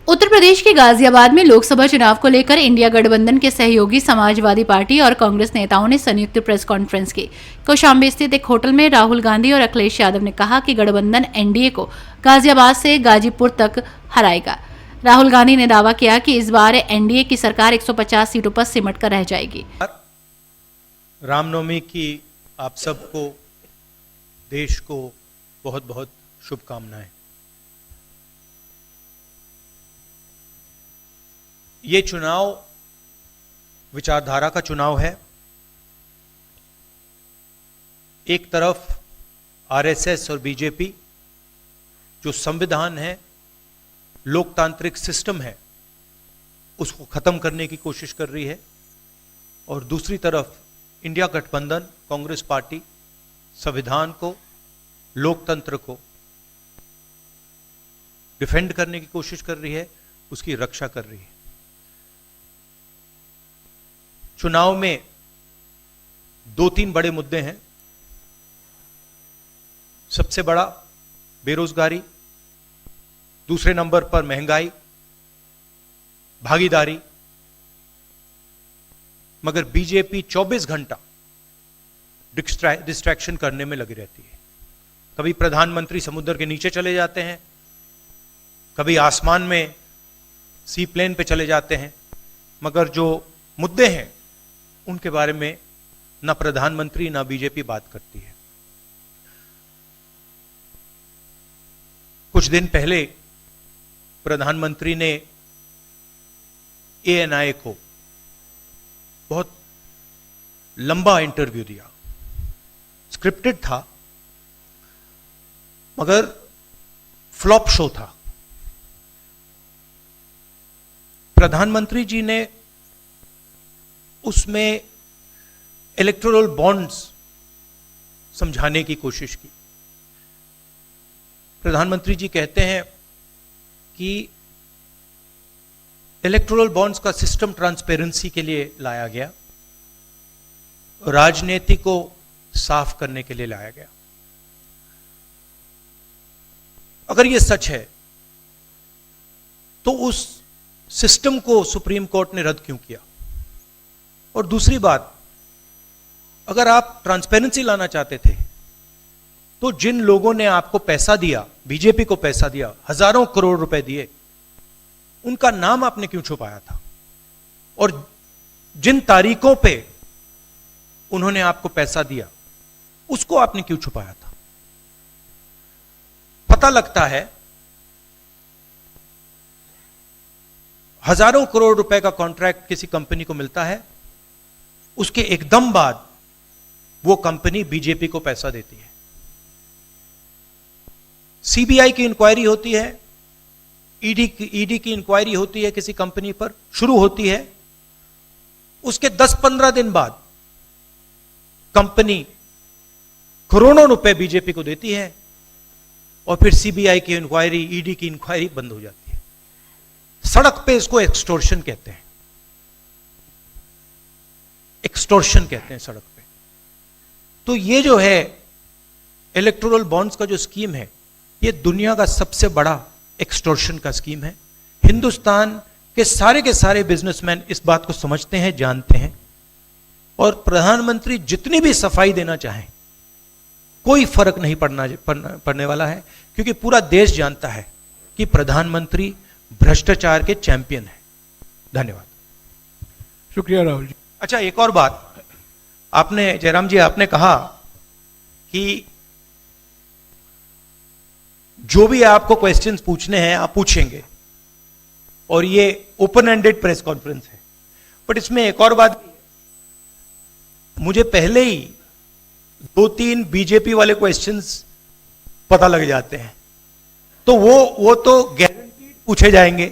उत्तर प्रदेश के गाजियाबाद में लोकसभा चुनाव को लेकर इंडिया गठबंधन के सहयोगी समाजवादी पार्टी और कांग्रेस नेताओं ने संयुक्त प्रेस कॉन्फ्रेंस की। कौशाम्बी स्थित एक होटल में राहुल गांधी और अखिलेश यादव ने कहा कि गठबंधन एनडीए को गाजियाबाद से गाजीपुर तक हराएगा। राहुल गांधी ने दावा किया कि इस बार एनडीए की सरकार 150 सीटों पर सिमट कर रह जाएगी। रामनवमी की आप सबको, देश को बहुत बहुत शुभकामनाएं। ये चुनाव विचारधारा का चुनाव है। एक तरफ आरएसएस और बीजेपी जो संविधान है, लोकतांत्रिक सिस्टम है, उसको खत्म करने की कोशिश कर रही है, और दूसरी तरफ इंडिया गठबंधन कांग्रेस पार्टी संविधान को, लोकतंत्र को डिफेंड करने की कोशिश कर रही है, उसकी रक्षा कर रही है। चुनाव में 2-3 बड़े मुद्दे हैं। सबसे बड़ा बेरोजगारी, दूसरे नंबर पर महंगाई, भागीदारी। मगर बीजेपी 24 घंटा डिस्ट्रैक्शन करने में लगी रहती है। कभी प्रधानमंत्री समुद्र के नीचे चले जाते हैं, कभी आसमान में सी प्लेन पे चले जाते हैं, मगर जो मुद्दे हैं उनके बारे में ना प्रधानमंत्री ना बीजेपी बात करती है। कुछ दिन पहले प्रधानमंत्री ने एएनआई को बहुत लंबा इंटरव्यू दिया। स्क्रिप्टेड था, मगर फ्लॉप शो था। प्रधानमंत्री जी ने उसमें इलेक्टोरल बॉन्ड्स समझाने की कोशिश की। प्रधानमंत्री जी कहते हैं कि इलेक्टोरल बॉन्ड्स का सिस्टम ट्रांसपेरेंसी के लिए लाया गया, राजनीति को साफ करने के लिए लाया गया। अगर यह सच है तो उस सिस्टम को सुप्रीम कोर्ट ने रद्द क्यों किया? और दूसरी बात, अगर आप ट्रांसपेरेंसी लाना चाहते थे तो जिन लोगों ने आपको पैसा दिया, बीजेपी को पैसा दिया, हजारों करोड़ रुपए दिए, उनका नाम आपने क्यों छुपाया था? और जिन तारीखों पे उन्होंने आपको पैसा दिया, उसको आपने क्यों छुपाया था? पता लगता है हजारों करोड़ रुपए का कॉन्ट्रैक्ट किसी कंपनी को मिलता है, उसके एकदम बाद वो कंपनी बीजेपी को पैसा देती है। सीबीआई की इंक्वायरी होती है, ईडी की इंक्वायरी होती है, किसी कंपनी पर शुरू होती है, उसके 10-15 दिन बाद कंपनी करोड़ों रुपए बीजेपी को देती है, और फिर सीबीआई की इंक्वायरी, ईडी की इंक्वायरी बंद हो जाती है। सड़क पे इसको एक्सटॉर्शन कहते हैं, एक्सटॉर्शन कहते हैं सड़क पे। तो ये जो है इलेक्टोरल बॉन्ड्स का जो स्कीम है, ये दुनिया का सबसे बड़ा एक्सटॉर्शन का स्कीम है। हिंदुस्तान के सारे बिजनेसमैन इस बात को समझते हैं, जानते हैं, और प्रधानमंत्री जितनी भी सफाई देना चाहें कोई फर्क नहीं पड़ने वाला है, क्योंकि पूरा देश जानता है कि प्रधानमंत्री भ्रष्टाचार के चैंपियन है। धन्यवाद। शुक्रिया राहुल जी। अच्छा, एक और बात, आपने जयराम जी, आपने कहा कि जो भी आपको क्वेश्चंस पूछने हैं आप पूछेंगे, और ये ओपन एंडेड प्रेस कॉन्फ्रेंस है। बट इसमें एक और बात, मुझे पहले ही 2-3 बीजेपी वाले क्वेश्चंस पता लग जाते हैं, तो वो तो गारंटीड पूछे जाएंगे,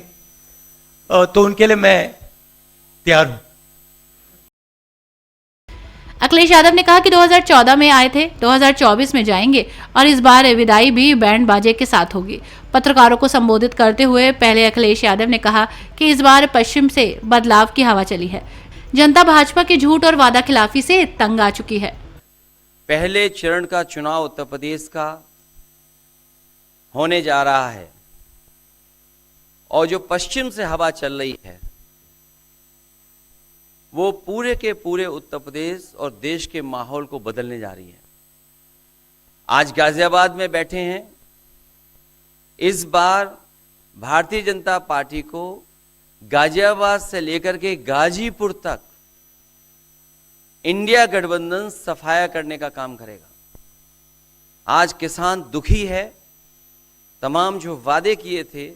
तो उनके लिए मैं तैयार हूं। अखिलेश यादव ने कहा कि 2014 में आए थे, 2024 में जाएंगे, और इस बार विदाई भी बैंड बाजे के साथ होगी। पत्रकारों को संबोधित करते हुए पहले अखिलेश यादव ने कहा कि इस बार पश्चिम से बदलाव की हवा चली है। जनता भाजपा के झूठ और वादा खिलाफी से तंग आ चुकी है। पहले चरण का चुनाव उत्तर प्रदेश का होने जा रहा है, और जो पश्चिम से हवा चल रही है वो पूरे के पूरे उत्तर प्रदेश और देश के माहौल को बदलने जा रही है। आज गाजियाबाद में बैठे हैं। इस बार भारतीय जनता पार्टी को गाजियाबाद से लेकर के गाजीपुर तक इंडिया गठबंधन सफाया करने का काम करेगा। आज किसान दुखी है। तमाम जो वादे किए थे,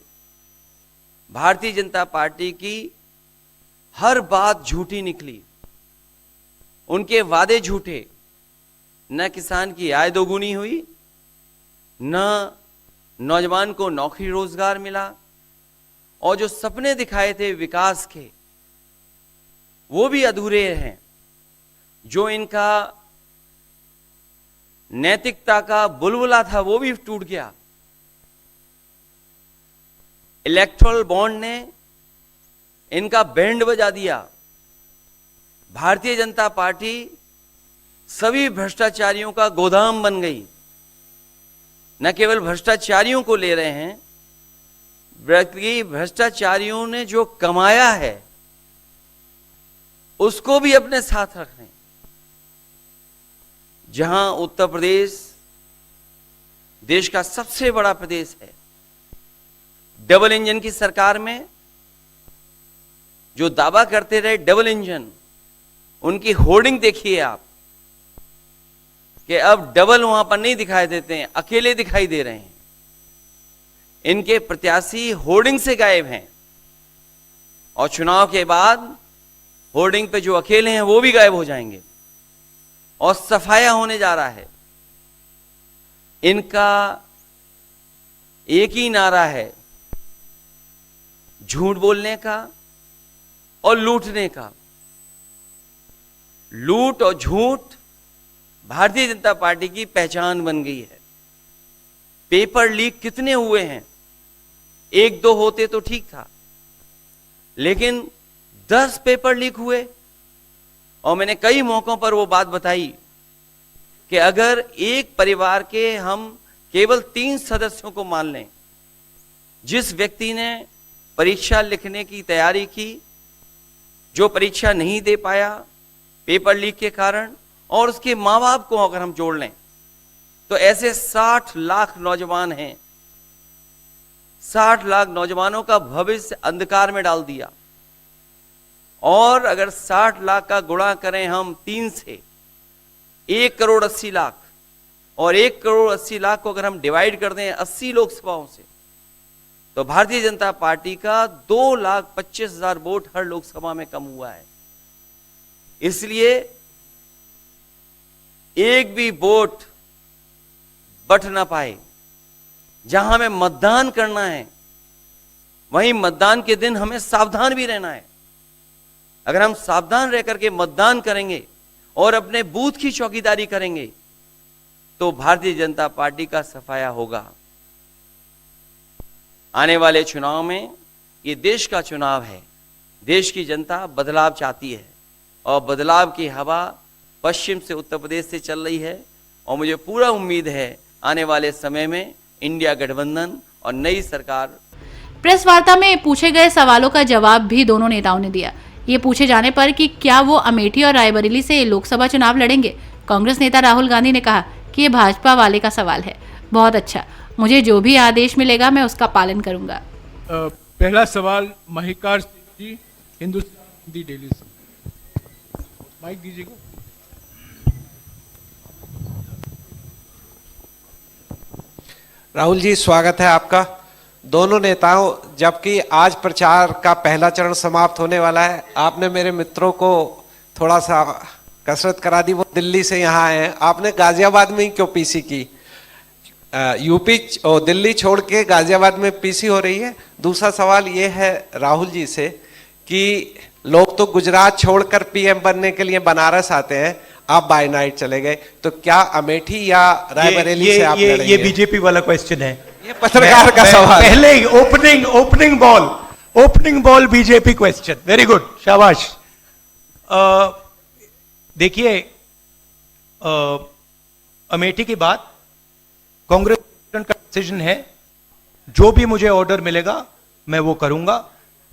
भारतीय जनता पार्टी की हर बात झूठी निकली। उनके वादे झूठे। न किसान की आय दोगुनी हुई, न नौजवान को नौकरी रोजगार मिला, और जो सपने दिखाए थे विकास के वो भी अधूरे हैं। जो इनका नैतिकता का बुलबुला था वो भी टूट गया। इलेक्टोरल बॉन्ड ने इनका बैंड बजा दिया। भारतीय जनता पार्टी सभी भ्रष्टाचारियों का गोदाम बन गई। न केवल भ्रष्टाचारियों को ले रहे हैं, बल्कि भ्रष्टाचारियों ने जो कमाया है उसको भी अपने साथ रख रहे हैं। जहां उत्तर प्रदेश देश का सबसे बड़ा प्रदेश है, डबल इंजन की सरकार में जो दावा करते रहे डबल इंजन, उनकी होर्डिंग देखिए आप कि अब डबल वहां पर नहीं दिखाई देते हैं, अकेले दिखाई दे रहे हैं। इनके प्रत्याशी होर्डिंग से गायब हैं और चुनाव के बाद होर्डिंग पे जो अकेले हैं वो भी गायब हो जाएंगे और सफाया होने जा रहा है। इनका एक ही नारा है, झूठ बोलने का और लूटने का। लूट और झूठ भारतीय जनता पार्टी की पहचान बन गई है। पेपर लीक कितने हुए हैं? एक दो होते तो ठीक था, लेकिन 10 पेपर लीक हुए। और मैंने कई मौकों पर वो बात बताई कि अगर एक परिवार के हम केवल 3 सदस्यों को मान लें, जिस व्यक्ति ने परीक्षा लिखने की तैयारी की, जो परीक्षा नहीं दे पाया पेपर लीक के कारण, और उसके मां बाप को अगर हम जोड़ लें तो ऐसे 60 लाख नौजवान हैं। 60 लाख नौजवानों का भविष्य अंधकार में डाल दिया। और अगर 60 लाख का गुणा करें हम 3 से, 1 करोड़ 80 लाख, और 1 करोड़ 80 लाख को अगर हम डिवाइड कर दें 80 लोकसभाओं से, तो भारतीय जनता पार्टी का 2,25,000 वोट हर लोकसभा में कम हुआ है। इसलिए एक भी वोट बट ना पाए। जहां हमें मतदान करना है वहीं मतदान के दिन हमें सावधान भी रहना है। अगर हम सावधान रह करके मतदान करेंगे और अपने बूथ की चौकीदारी करेंगे तो भारतीय जनता पार्टी का सफाया होगा। आने वाले चुनाव में, ये देश का चुनाव है, देश की जनता बदलाव चाहती है और बदलाव की हवा पश्चिम से उत्तर प्रदेश से चल रही है। और मुझे पूरा उम्मीद है आने वाले समय में इंडिया गठबंधन और नई सरकार। प्रेस वार्ता में पूछे गए सवालों का जवाब भी दोनों नेताओं ने दिया। ये पूछे जाने पर कि क्या वो अमेठी और रायबरेली से लोकसभा चुनाव लड़ेंगे, कांग्रेस नेता राहुल गांधी ने कहा कि ये भाजपा वाले का सवाल है। बहुत अच्छा, मुझे जो भी आदेश मिलेगा मैं उसका पालन करूंगा। पहला सवाल महिकार सिंह जी, हिंदुस्तान दी डेली से। माइक दीजिएगा। राहुल जी, स्वागत है आपका। दोनों नेताओं, जबकि आज प्रचार का पहला चरण समाप्त होने वाला है, आपने मेरे मित्रों को थोड़ा सा कसरत करा दी। वो दिल्ली से यहाँ आए हैं, आपने गाजियाबाद में ही क्यों पीसी की? यूपी और दिल्ली छोड़ के गाजियाबाद में पीसी हो रही है। दूसरा सवाल ये है राहुल जी से कि लोग तो गुजरात छोड़कर पीएम बनने के लिए बनारस आते हैं, आप बाय नाइट चले गए, तो क्या अमेठी या रायबरेली से आप लड़ेंगे? ये बीजेपी वाला क्वेश्चन है। ये पत्रकार का सवाल। पहले ही opening ball BJP question. Very good, शाबाश। देखिए, अमेठी की बात कांग्रेस का डिसीजन है। जो भी मुझे ऑर्डर मिलेगा मैं वो करूंगा।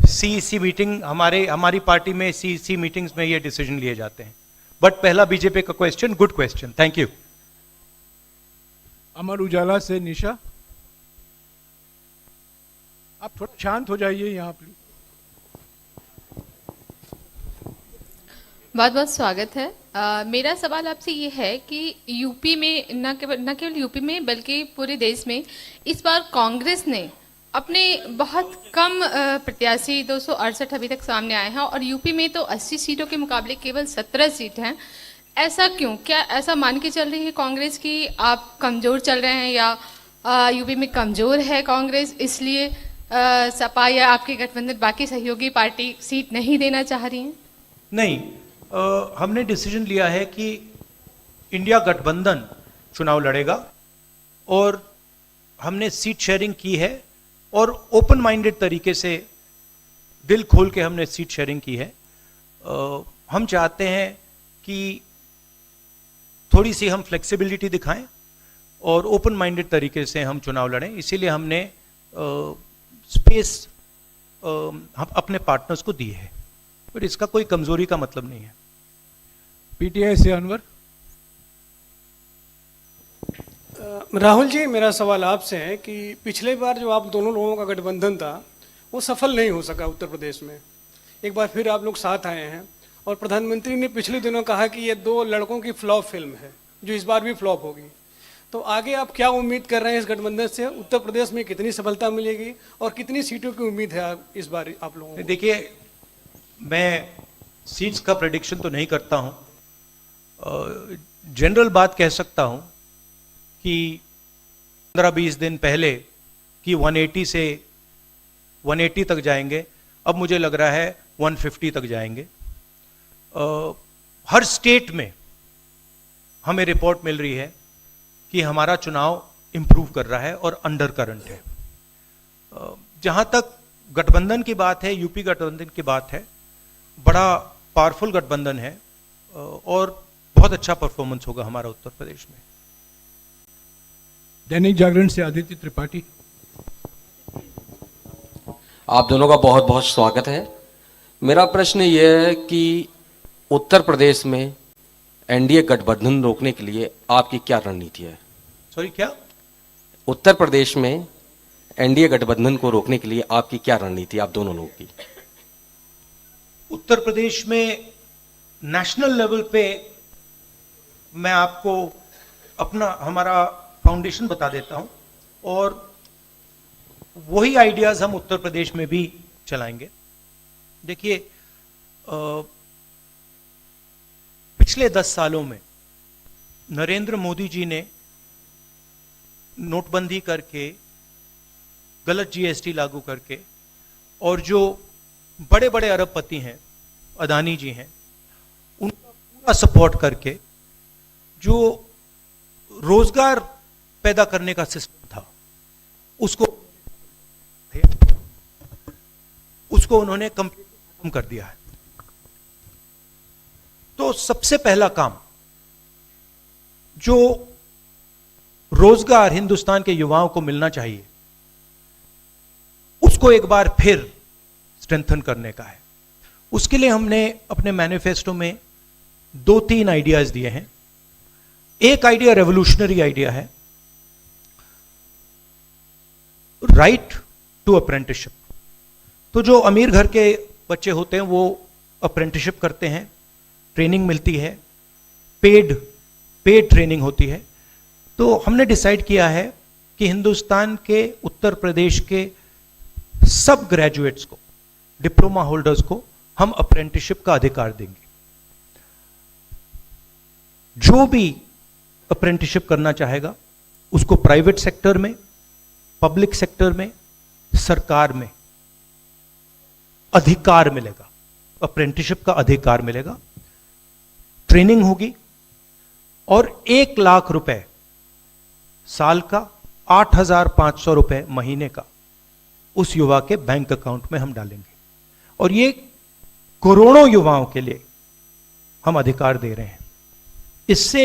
सीईसी मीटिंग हमारी पार्टी में सीईसी मीटिंग्स में ये डिसीजन लिए जाते हैं। बट पहला बीजेपी का question, good question, thank you. Amar Ujala से निशा, आप थोड़ा शांत हो जाइए यहाँ प्लीज। बहुत बहुत स्वागत है। मेरा सवाल आपसे ये है कि यूपी में न केवल यूपी में बल्कि पूरे देश में इस बार कांग्रेस ने अपने बहुत कम प्रत्याशी 268 अभी तक सामने आए हैं और यूपी में तो 80 सीटों के मुकाबले केवल 17 सीट हैं। ऐसा क्यों? क्या ऐसा मान के चल रही है कांग्रेस कि आप कमज़ोर चल रहे हैं या यूपी में कमज़ोर है कांग्रेस, इसलिए सपा या आपके गठबंधन बाकी सहयोगी पार्टी सीट नहीं देना चाह रही हैं? नहीं, हमने डिसीजन लिया है कि इंडिया गठबंधन चुनाव लड़ेगा और हमने सीट शेयरिंग की है और ओपन माइंडेड तरीके से दिल खोल के हमने सीट शेयरिंग की है। हम चाहते हैं कि थोड़ी सी हम फ्लेक्सिबिलिटी दिखाएं और ओपन माइंडेड तरीके से हम चुनाव लड़ें, इसीलिए हमने स्पेस हम अपने पार्टनर्स को दी है, पर इसका कोई कमजोरी का मतलब नहीं है। पीटीआई से अनवर। राहुल जी, मेरा सवाल आपसे है कि पिछले बार जो आप दोनों लोगों का गठबंधन था वो सफल नहीं हो सका उत्तर प्रदेश में। एक बार फिर आप लोग साथ आए हैं और प्रधानमंत्री ने पिछले दिनों कहा कि ये दो लड़कों की फ्लॉप फिल्म है जो इस बार भी फ्लॉप होगी। तो आगे आप क्या उम्मीद कर रहे हैं इस गठबंधन से? उत्तर प्रदेश में कितनी सफलता मिलेगी और कितनी सीटों की उम्मीद है इस बार आप लोगों को? देखिए, मैं सीट्स का प्रेडिक्शन तो नहीं करता हूं, जनरल बात कह सकता हूं कि 15-20 दिन पहले कि 180 से 180 तक जाएंगे, अब मुझे लग रहा है 150 तक जाएंगे। हर स्टेट में हमें रिपोर्ट मिल रही है कि हमारा चुनाव इंप्रूव कर रहा है और अंडर करंट है। जहां तक गठबंधन की बात है, यूपी गठबंधन की बात है, बड़ा पावरफुल गठबंधन है और बहुत अच्छा परफॉर्मेंस होगा हमारा उत्तर प्रदेश में। दैनिक जागरण से आदित्य त्रिपाठी। आप दोनों का बहुत बहुत स्वागत है। मेरा प्रश्न यह है कि उत्तर प्रदेश में एनडीए गठबंधन रोकने के लिए आपकी क्या रणनीति है? सॉरी, क्या? उत्तर प्रदेश में एनडीए गठबंधन को रोकने के लिए आपकी क्या रणनीति आप दोनों लोगों की? उत्तर प्रदेश में नेशनल लेवल पे मैं आपको हमारा फाउंडेशन बता देता हूं और वही आइडियाज हम उत्तर प्रदेश में भी चलाएंगे। देखिए, पिछले 10 सालों में नरेंद्र मोदी जी ने नोटबंदी करके, गलत जीएसटी लागू करके और जो बड़े बड़े अरबपति हैं, अदानी जी हैं, उनका पूरा सपोर्ट करके जो रोजगार पैदा करने का सिस्टम था उसको उन्होंने कंप्लीट खत्म कर दिया है। तो सबसे पहला काम जो रोजगार हिंदुस्तान के युवाओं को मिलना चाहिए उसको एक बार फिर स्ट्रेंथन करने का है। उसके लिए हमने अपने मैनिफेस्टो में 2-3 आइडियाज दिए हैं। एक आइडिया रेवोल्यूशनरी आइडिया है, राइट टू अप्रेंटिसशिप। तो जो अमीर घर के बच्चे होते हैं वो अप्रेंटिसशिप करते हैं, ट्रेनिंग मिलती है, पेड ट्रेनिंग होती है। तो हमने डिसाइड किया है कि हिंदुस्तान के उत्तर प्रदेश के सब ग्रेजुएट्स को, डिप्लोमा होल्डर्स को हम अप्रेंटिसशिप का अधिकार देंगे। जो भी अप्रेंटिसशिप करना चाहेगा उसको प्राइवेट सेक्टर में, पब्लिक सेक्टर में, सरकार में अधिकार मिलेगा, अप्रेंटिसशिप का अधिकार मिलेगा, ट्रेनिंग होगी और 1 लाख रुपए साल का, 8,500 रुपए महीने का उस युवा के बैंक अकाउंट में हम डालेंगे। और ये करोड़ों युवाओं के लिए हम अधिकार दे रहे हैं। इससे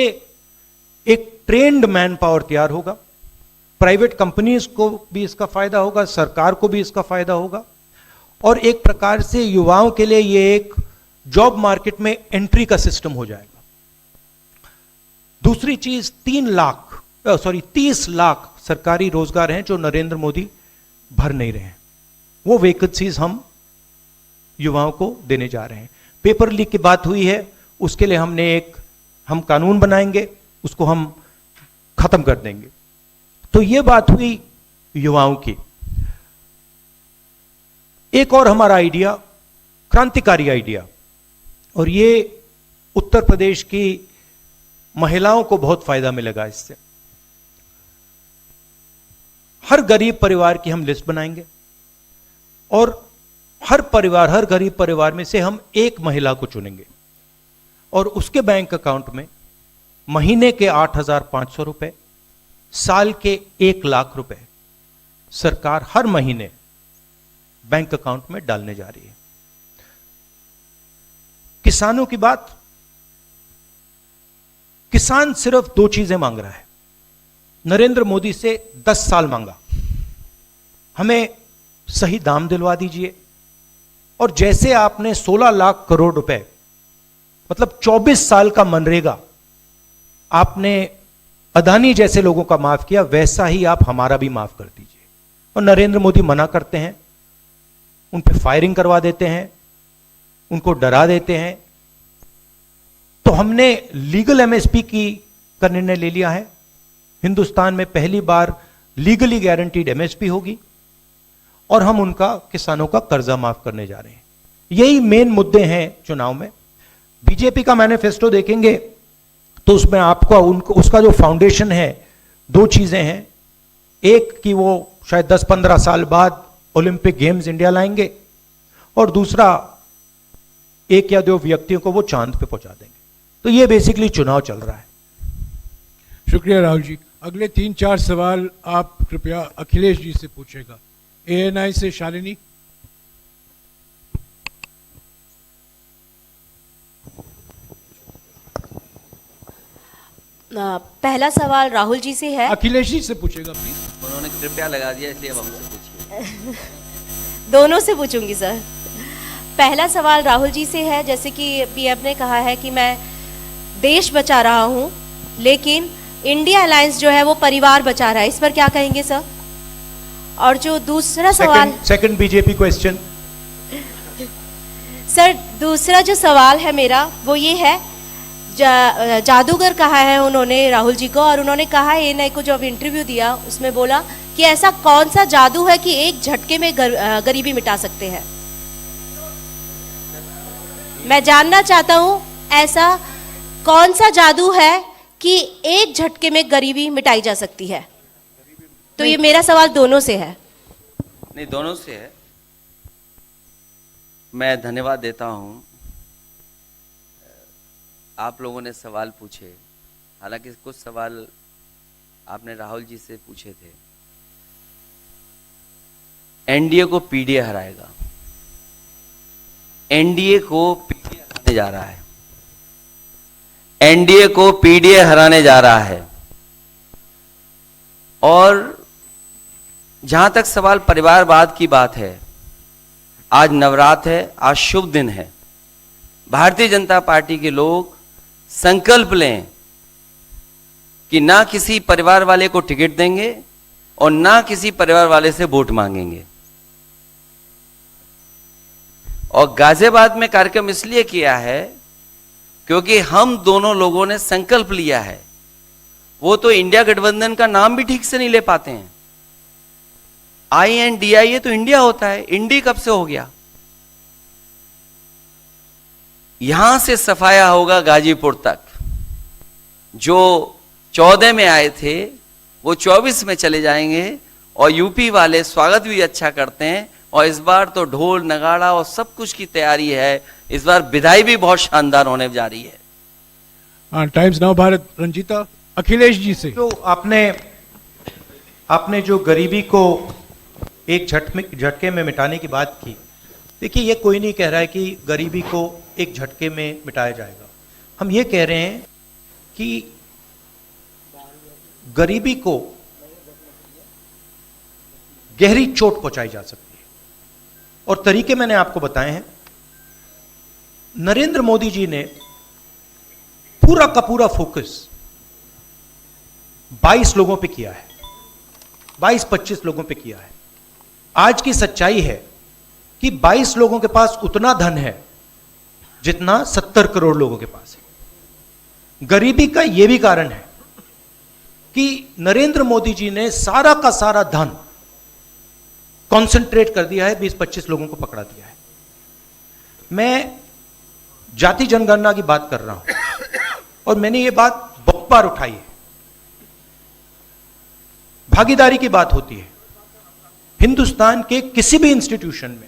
एक ट्रेन्ड मैन पावर तैयार होगा, प्राइवेट कंपनीज को भी इसका फायदा होगा, सरकार को भी इसका फायदा होगा, और एक प्रकार से युवाओं के लिए ये एक जॉब मार्केट में एंट्री का सिस्टम हो जाएगा। दूसरी चीज 30 लाख सरकारी रोजगार हैं जो नरेंद्र मोदी भर नहीं रहे हैं, वो वैकेंसीज हम युवाओं को देने जा रहे हैं। पेपर लीक की बात हुई है, उसके लिए हम कानून बनाएंगे, उसको हम खत्म कर देंगे। तो ये बात हुई युवाओं की। एक और हमारा आइडिया, क्रांतिकारी आइडिया, और ये उत्तर प्रदेश की महिलाओं को बहुत फायदा मिलेगा इससे। हर गरीब परिवार की हम लिस्ट बनाएंगे और हर गरीब परिवार में से हम एक महिला को चुनेंगे और उसके बैंक अकाउंट में महीने के 8,500 रुपए, साल के 1 लाख रुपए सरकार हर महीने बैंक अकाउंट में डालने जा रही है। किसानों की बात, किसान सिर्फ 2 चीजें मांग रहा है। नरेंद्र मोदी से 10 साल मांगा, हमें सही दाम दिलवा दीजिए, और जैसे आपने 16 लाख करोड़ रुपए, मतलब 24 साल का मनरेगा आपने अदानी जैसे लोगों का माफ किया, वैसा ही आप हमारा भी माफ कर दीजिए। और नरेंद्र मोदी मना करते हैं, उन पे फायरिंग करवा देते हैं, उनको डरा देते हैं। तो हमने लीगल एमएसपी का निर्णय ले लिया है। हिंदुस्तान में पहली बार लीगली गारंटीड एमएसपी होगी और हम उनका, किसानों का कर्जा माफ करने जा रहे हैं। यही मेन मुद्दे हैं चुनाव में। बीजेपी का मैनिफेस्टो देखेंगे तो उसमें आपको उसका जो फाउंडेशन है, 2 चीजें हैं। एक कि वो शायद 10-15 साल बाद ओलंपिक गेम्स इंडिया लाएंगे, और दूसरा 1 या 2 व्यक्तियों को वो चांद पे पहुंचा देंगे। तो ये बेसिकली चुनाव चल रहा है। शुक्रिया राहुल जी। अगले 3-4 सवाल आप कृपया अखिलेश जी से पूछेगा। एएनआई से शालिनी। पहला सवाल राहुल जी से है। अखिलेश जी से पूछेगा प्लीज। उन्होंने कृपया लगा दिया, इसलिए अब हमसे पूछिए। दोनों से पूछूंगी सर। पहला सवाल राहुल जी से है, जैसे कि पीएम ने कहा है कि मैं देश बचा रहा हूं, लेकिन इंडिया अलायंस जो है वो परिवार बचा रहा है, इस पर क्या कहेंगे सर? और जो दूसरा सवाल, सेकंड बीजेपी क्वेश्चन। सर दूसरा जो सवाल है मेरा वो ये है, जादूगर कहा है उन्होंने राहुल जी को, और उन्होंने कहा है एएनआई को जब इंटरव्यू दिया उसमें बोला कि ऐसा कौन सा जादू है कि एक झटके में गरीबी मिटा सकते हैं। मैं जानना चाहता हूं ऐसा कौन सा जादू है कि एक झटके में गरीबी मिटाई जा सकती है। तो ये मेरा सवाल दोनों से है। नहीं, दोनों से है। मैं धन्यवाद देता हूं, आप लोगों ने सवाल पूछे। हालांकि कुछ सवाल आपने राहुल जी से पूछे थे। एनडीए को पीडीए हराएगा, एनडीए को पीडीए हराने जा रहा है, एनडीए को पीडीए हराने जा रहा है। और जहां तक सवाल परिवारवाद की बात है, आज नवरात्र है, आज शुभ दिन है। भारतीय जनता पार्टी के लोग संकल्प लें कि ना किसी परिवार वाले को टिकट देंगे और ना किसी परिवार वाले से वोट मांगेंगे। और गाजियाबाद में कार्यक्रम इसलिए किया है क्योंकि हम दोनों लोगों ने संकल्प लिया है। वो तो इंडिया गठबंधन का नाम भी ठीक से नहीं ले पाते हैं। INDIA तो इंडिया होता है, इंडी कब से हो गया? यहां से सफाया होगा गाजीपुर तक। जो 14 में आए थे वो 24 में चले जाएंगे, और यूपी वाले स्वागत भी अच्छा करते हैं। और इस बार तो ढोल नगाड़ा और सब कुछ की तैयारी है। इस बार विदाई भी बहुत शानदार होने जा रही है। हाँ, टाइम्स नाउ भारत। रंजीता, अखिलेश जी से। जो आपने जो गरीबी को एक झटके में मिटाने की बात की, देखिए ये कोई नहीं कह रहा है कि गरीबी को एक झटके में मिटाया जाएगा। हम ये कह रहे हैं कि गरीबी को गहरी चोट पहुंचाई जा सकती है। और तरीके मैंने आपको बताए हैं। नरेंद्र मोदी जी ने पूरा का पूरा फोकस 22 लोगों पे किया है, 22-25 लोगों पे किया है। आज की सच्चाई है कि 22 लोगों के पास उतना धन है जितना 70 करोड़ लोगों के पास है। गरीबी का यह भी कारण है कि नरेंद्र मोदी जी ने सारा का सारा धन कॉन्सेंट्रेट कर दिया है, 20-25 लोगों को पकड़ा दिया है। मैं जाति जनगणना की बात कर रहा हूं और मैंने ये बात बहुत बार उठाई है। भागीदारी की बात होती है। हिंदुस्तान के किसी भी इंस्टीट्यूशन में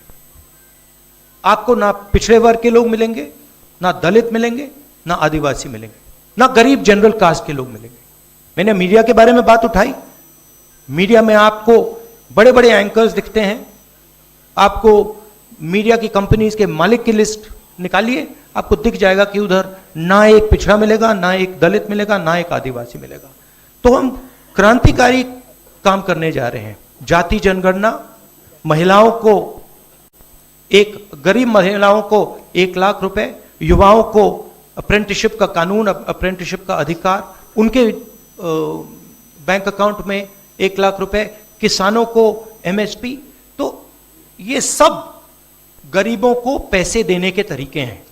आपको ना पिछड़े वर्ग के लोग मिलेंगे, ना दलित मिलेंगे, ना आदिवासी मिलेंगे, ना गरीब जनरल कास्ट के लोग मिलेंगे। मैंने मीडिया के बारे में बात उठाई। मीडिया में आपको बड़े बड़े एंकर्स दिखते हैं। आपको मीडिया की कंपनीज के मालिक की लिस्ट निकालिए, आपको दिख जाएगा कि उधर ना एक पिछड़ा मिलेगा, ना एक दलित मिलेगा, ना एक आदिवासी मिलेगा। तो हम क्रांतिकारी काम करने जा रहे हैं। जाति जनगणना, महिलाओं को गरीब महिलाओं को 1 लाख रुपए, युवाओं को अप्रेंटिसशिप का कानून, अप्रेंटिसशिप का अधिकार, उनके बैंक अकाउंट में 1 लाख रुपए, किसानों को एमएसपी। तो ये सब गरीबों को पैसे देने के तरीके हैं।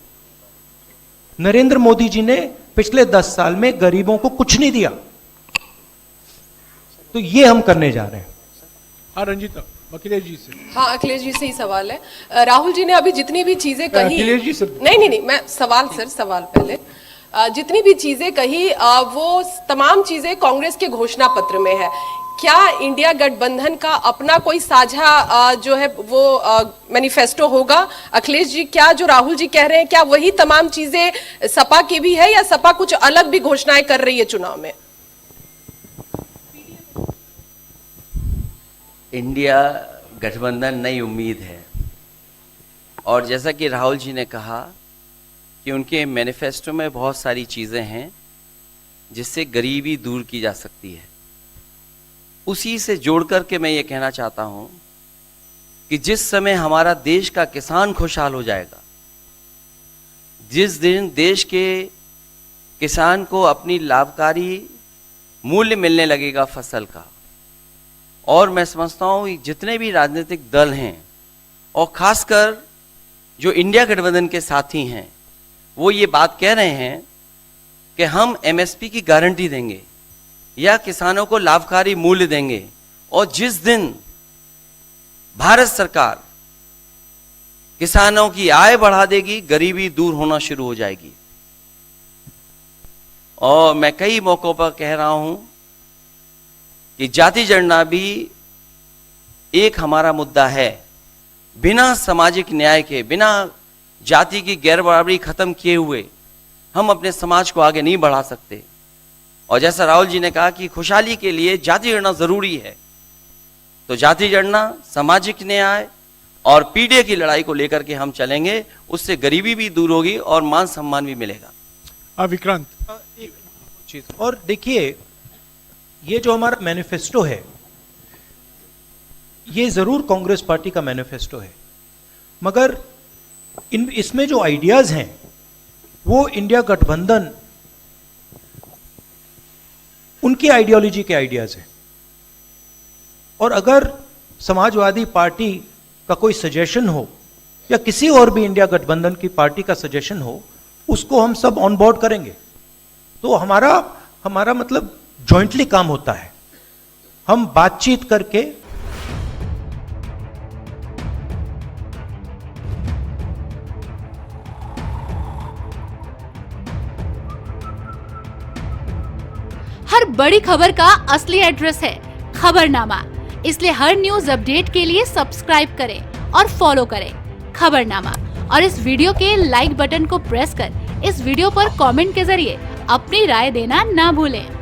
नरेंद्र मोदी जी ने पिछले 10 साल में गरीबों को कुछ नहीं दिया। तो ये हम करने जा रहे हैं। हाँ रंजीता, अखिलेश जी से। हाँ, अखिलेश जी से ही सवाल है। राहुल जी ने अभी जितनी भी चीजें कही, अखिलेश जी से नहीं, मैं सवाल पहले जितनी भी चीजें कही वो तमाम चीजें कांग्रेस के घोषणा पत्र में है। क्या इंडिया गठबंधन का अपना कोई साझा जो है वो मैनिफेस्टो होगा? अखिलेश जी, क्या जो राहुल जी कह रहे हैं क्या वही तमाम चीजें सपा की भी है या सपा कुछ अलग भी घोषणाएं कर रही है चुनाव में? इंडिया गठबंधन नई उम्मीद है और जैसा कि राहुल जी ने कहा कि उनके मैनिफेस्टो में बहुत सारी चीज़ें हैं जिससे गरीबी दूर की जा सकती है। उसी से जोड़ करके मैं ये कहना चाहता हूँ कि जिस समय हमारा देश का किसान खुशहाल हो जाएगा, जिस दिन देश के किसान को अपनी लाभकारी मूल्य मिलने लगेगा फसल का, और मैं समझता हूँ जितने भी राजनीतिक दल हैं और खासकर जो इंडिया गठबंधन के साथी हैं वो ये बात कह रहे हैं कि हम एमएसपी की गारंटी देंगे या किसानों को लाभकारी मूल्य देंगे, और जिस दिन भारत सरकार किसानों की आय बढ़ा देगी, गरीबी दूर होना शुरू हो जाएगी। और मैं कई मौकों पर कह रहा हूं कि जाति जनगणना भी एक हमारा मुद्दा है। बिना सामाजिक न्याय के, बिना जाति की गैर बराबरी खत्म किए हुए हम अपने समाज को आगे नहीं बढ़ा सकते। और जैसा राहुल जी ने कहा कि खुशहाली के लिए जाति जनगणना जरूरी है, तो जाति जनगणना, सामाजिक न्याय और पीढ़ी की लड़ाई को लेकर के हम चलेंगे। उससे गरीबी भी दूर होगी और मान सम्मान भी मिलेगा। विक्रांत, एक चीज और देखिए, ये जो हमारा मैनिफेस्टो है ये जरूर कांग्रेस पार्टी का मैनिफेस्टो है, मगर इसमें जो आइडियाज हैं वो इंडिया गठबंधन उनकी आइडियोलॉजी के आइडियाज हैं। और अगर समाजवादी पार्टी का कोई सजेशन हो या किसी और भी इंडिया गठबंधन की पार्टी का सजेशन हो, उसको हम सब ऑन बोर्ड करेंगे। तो हमारा मतलब जॉइंटली काम होता है। हम बातचीत करके हर बड़ी खबर का असली एड्रेस है खबरनामा। इसलिए हर न्यूज अपडेट के लिए सब्सक्राइब करें और फॉलो करें खबरनामा, और इस वीडियो के लाइक बटन को प्रेस कर इस वीडियो पर कमेंट के जरिए अपनी राय देना ना भूलें।